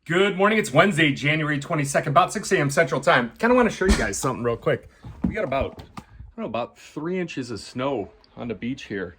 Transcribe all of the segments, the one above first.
Good morning. It's Wednesday, January 22nd, about 6 a.m. Central Time. Kind of want to show you guys something real quick. We got about 3 inches of snow on the beach here.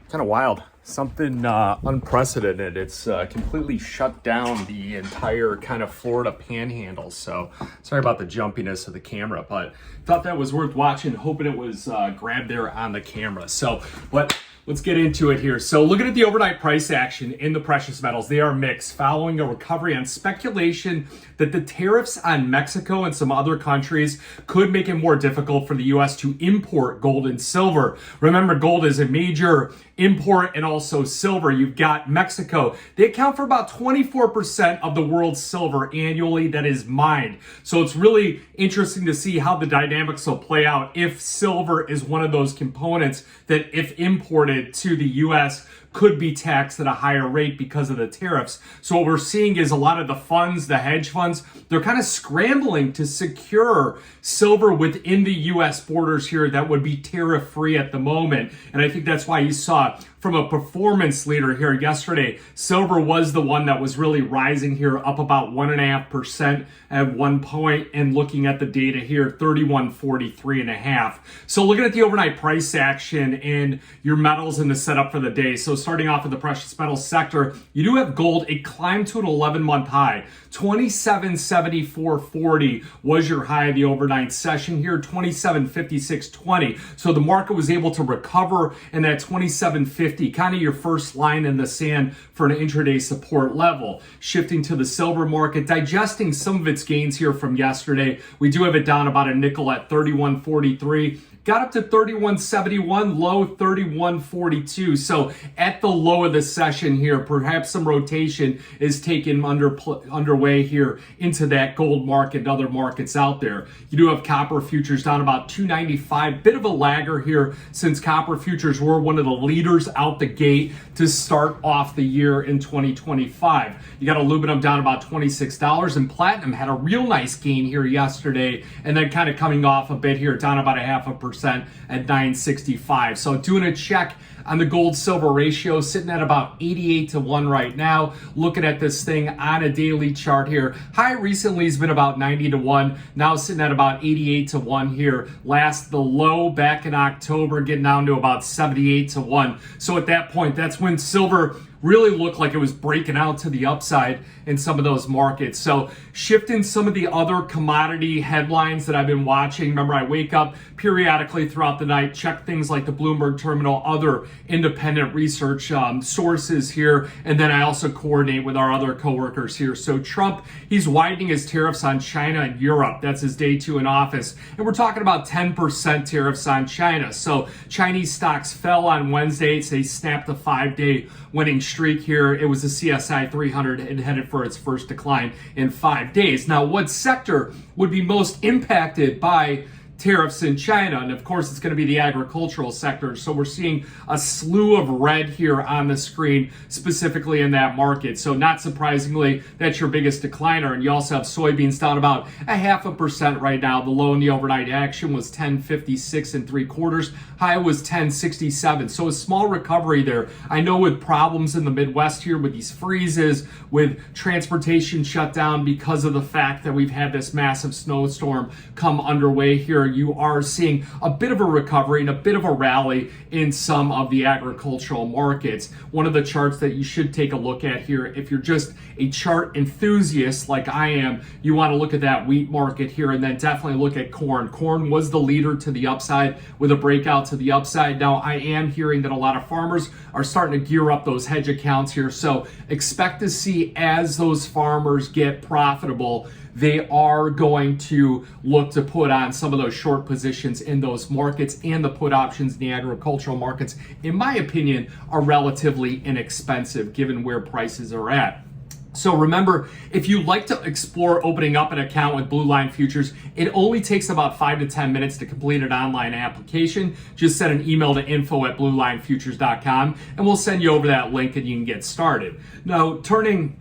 Kind of wild. Something unprecedented. It's completely shut down the entire kind of Florida panhandle. So sorry about the jumpiness of the camera, but thought that was worth watching, hoping it was grabbed there on the camera. So let's get into it here. So looking at the overnight price action in the precious metals, they are mixed following a recovery on speculation that the tariffs on Mexico and some other countries could make it more difficult for the U.S. to import gold and silver. Remember, gold is a major import and also silver. You've got Mexico. They account for about 24% of the world's silver annually that is mined. So it's really interesting to see how the dynamics will play out if silver is one of those components that, if imported to the U.S., could be taxed at a higher rate because of the tariffs. So what we're seeing is a lot of the funds, the hedge funds, they're kind of scrambling to secure silver within the U.S. borders here that would be tariff-free at the moment. And I think that's why you saw from a performance leader here yesterday, silver was the one that was really rising here, up about 1.5% at one point, and looking at the data here, 3143.5. So looking at the overnight price action and your metals in the setup for the day. So starting off with the precious metals sector, you do have gold. It climbed to an 11-month high. 2774.40 was your high of the overnight session here, 2756.20. So the market was able to recover in that 2750, kind of your first line in the sand for an intraday support level. Shifting to the silver market, digesting some of its gains here from yesterday. We do have it down about a nickel at 31.43. Got up to 31.71, low 31.42. So at the low of the session here, perhaps some rotation is taken underway here into that gold market and other markets out there. You do have copper futures down about 295, bit of a lagger here since copper futures were one of the leaders out the gate to start off the year in 2025. You got aluminum down about $26, and platinum had a real nice gain here yesterday, and then kind of coming off a bit here, down about 0.5% at 965. So doing a check on the gold silver ratio, sitting at about 88 to 1 right now. Looking at this thing on a daily chart here, high recently has been about 90 to 1, now sitting at about 88 to 1 here. Last, the low back in October, getting down to about 78 to 1. So at that point, that's when silver really looked like it was breaking out to the upside in some of those markets. So shifting some of the other commodity headlines that I've been watching. Remember, I wake up periodically throughout the night, check things like the Bloomberg Terminal, other independent research sources here, and then I also coordinate with our other coworkers here. So Trump, he's widening his tariffs on China and Europe. That's his day 2 in office. And we're talking about 10% tariffs on China. So Chinese stocks fell on Wednesday. They snapped a 5-day winning streak here. It was the CSI 300 and headed for its first decline in 5 days. Now, what sector would be most impacted by tariffs in China? And of course, it's going to be the agricultural sector. So we're seeing a slew of red here on the screen, specifically in that market. So not surprisingly, that's your biggest decliner. And you also have soybeans down about 0.5% right now. The low in the overnight action was 10.56 3/4. High was 10.67. So a small recovery there. I know with problems in the Midwest here with these freezes, with transportation shut down because of the fact that we've had this massive snowstorm come underway here, you are seeing a bit of a recovery and a bit of a rally in some of the agricultural markets. One of the charts that you should take a look at here, if you're just a chart enthusiast like I am, you want to look at that wheat market here, and then definitely look at corn. Corn was the leader to the upside with a breakout to the upside. Now, I am hearing that a lot of farmers are starting to gear up those hedge accounts here. So expect to see, as those farmers get profitable, they are going to look to put on some of those short positions in those markets, and the put options in the agricultural markets, in my opinion, are relatively inexpensive given where prices are at. So remember, if you like to explore opening up an account with Blue Line Futures, it only takes about 5 to 10 minutes to complete an online application. Just send an email to info@bluelinefutures.com and we'll send you over that link and you can get started. Now, turning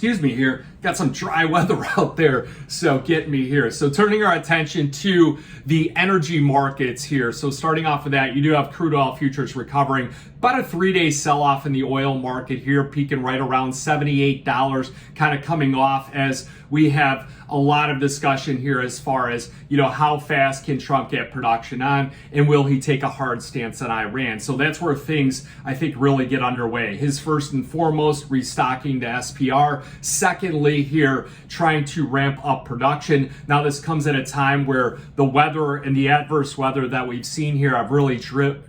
here got some dry weather out there, so get me here. So turning our attention to the energy markets here. So starting off with that, you do have crude oil futures recovering. About a 3-day sell-off in the oil market here, peaking right around $78, kind of coming off as we have a lot of discussion here as far as, how fast can Trump get production on, and will he take a hard stance on Iran? So that's where things, I think, really get underway. His first and foremost, restocking the SPR. Secondly, here, trying to ramp up production. Now, this comes at a time where the weather and the adverse weather that we've seen here have really drawn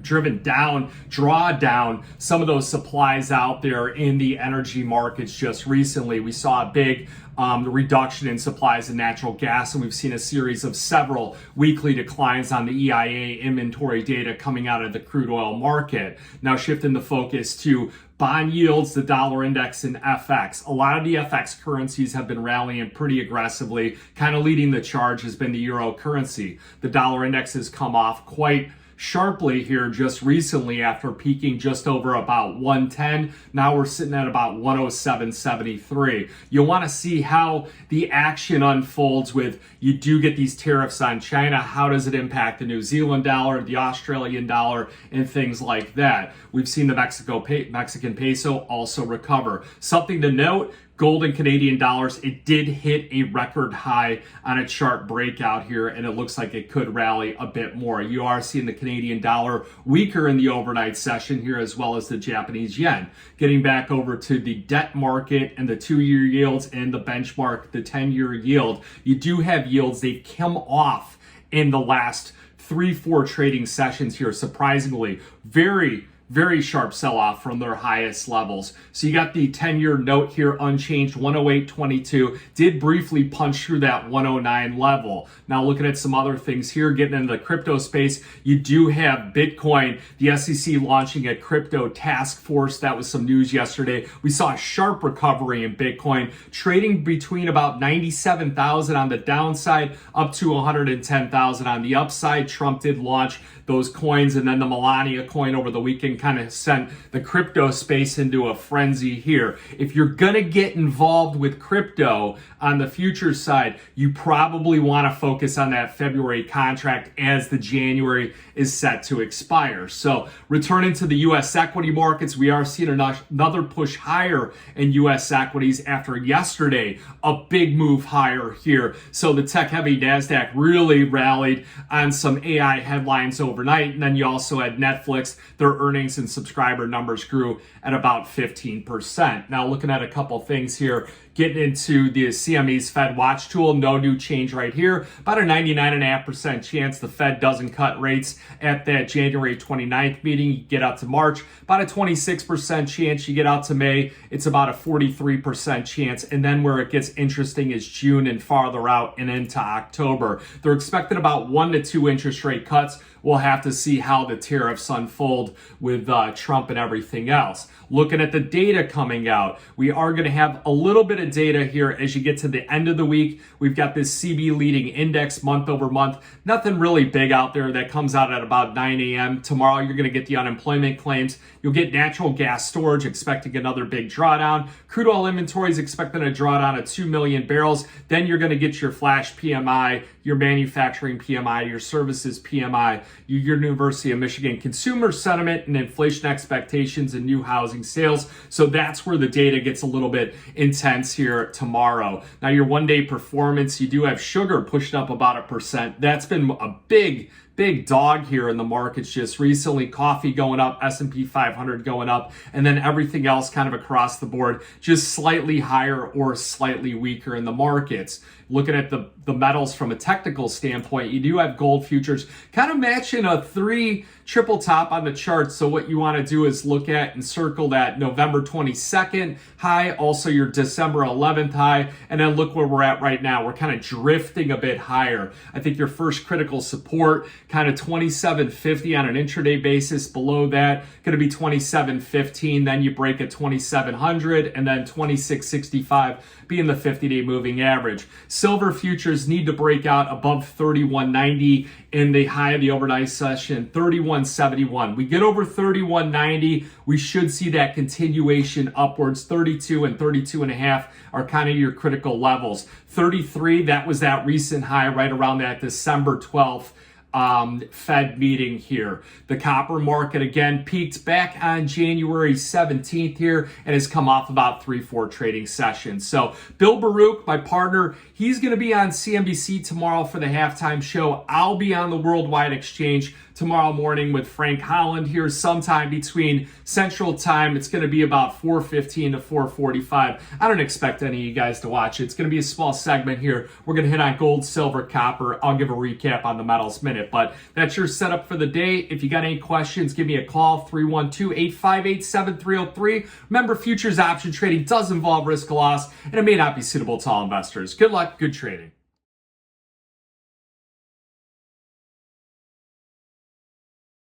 down some of those supplies out there in the energy markets just recently. We saw a big reduction in supplies of natural gas, and we've seen a series of several weekly declines on the EIA inventory data coming out of the crude oil market. Now shifting the focus to bond yields, the dollar index, and FX. A lot of the FX currencies have been rallying pretty aggressively. Kind of leading the charge has been the euro currency. The dollar index has come off quite sharply here just recently after peaking just over about 110. Now we're sitting at about 107.73. You'll want to see how the action unfolds with, you do get these tariffs on China. How does it impact the New Zealand dollar, the Australian dollar, and things like that? We've seen the Mexican peso also recover. Something to note, gold and Canadian dollars, it did hit a record high on a chart breakout here, and it looks like it could rally a bit more. You are seeing the Canadian dollar weaker in the overnight session here, as well as the Japanese yen. Getting back over to the debt market and the 2-year yields and the benchmark, the 10-year yield, you do have yields. They've come off in the last 3-4 trading sessions here, surprisingly. Very sharp sell-off from their highest levels. So you got the 10-year note here unchanged, 108.22. Did briefly punch through that 109 level. Now looking at some other things here, getting into the crypto space, you do have Bitcoin, the SEC launching a crypto task force. That was some news yesterday. We saw a sharp recovery in Bitcoin, trading between about 97,000 on the downside up to 110,000 on the upside. Trump did launch those coins, and then the Melania coin over the weekend kind of sent the crypto space into a frenzy here. If you're going to get involved with crypto on the futures side, you probably want to focus on that February contract as the January is set to expire. So returning to the U.S. equity markets, we are seeing another push higher in U.S. equities after yesterday, a big move higher here. So the tech-heavy NASDAQ really rallied on some AI headlines overnight. And then you also had Netflix, their earnings and subscriber numbers grew at about 15%. Now looking at a couple things here, getting into the CME's Fed Watch tool, no new change right here. About a 99.5% chance the Fed doesn't cut rates at that January 29th meeting. You get out to March, about a 26% chance. You get out to May, it's about a 43% chance. And then where it gets interesting is June and farther out and into October. They're expecting about 1 to 2 interest rate cuts. We'll have to see how the tariffs unfold with Trump and everything else. Looking at the data coming out, we are going to have a little bit of data here as you get to the end of the week. We've got this CB leading index month over month. Nothing really big out there that comes out at about 9 a.m. Tomorrow, you're going to get the unemployment claims. You'll get natural gas storage, expecting another big drawdown. Crude oil inventories expecting a drawdown of 2 million barrels. Then you're going to get your flash PMI, your manufacturing PMI, your services PMI, your University of Michigan consumer sentiment and inflation expectations and new housing sales. So that's where the data gets a little bit intense here tomorrow. Now your one-day performance, you do have sugar pushing up about 1%. That's been a big dog here in the markets just recently. Coffee going up, S&P 500 going up, and then everything else kind of across the board just slightly higher or slightly weaker in the markets. Looking at the metals from a technical standpoint, you do have gold futures kind of matching a 3 triple top on the chart. So what you want to do is look at and circle that November 22nd high, also your December 11th high, and then look where we're at right now. We're kind of drifting a bit higher. I think your first critical support, kind of 27.50 on an intraday basis. Below that, going to be 27.15. Then you break at 2700, and then 26.65 being the 50-day moving average. Silver futures need to break out above 31.90 in the high of the overnight session. 31 31.71. We get over 31.90, we should see that continuation upwards. 32 and 32.5 are kind of your critical levels. 33, that was that recent high right around that December 12th Fed meeting here. The copper market again peaked back on January 17th here and has come off about 3-4 trading sessions. So Bill Baruch, my partner, he's going to be on CNBC tomorrow for the halftime show. I'll be on the Worldwide Exchange tomorrow morning with Frank Holland here sometime between Central Time. It's going to be about 4:15 to 4:45. I don't expect any of you guys to watch it. It's going to be a small segment here. We're going to hit on gold, silver, copper. I'll give a recap on the metals minute, but that's your setup for the day. If you got any questions, give me a call, 312-858-7303. Remember, futures option trading does involve risk of loss, and it may not be suitable to all investors. Good luck, good trading.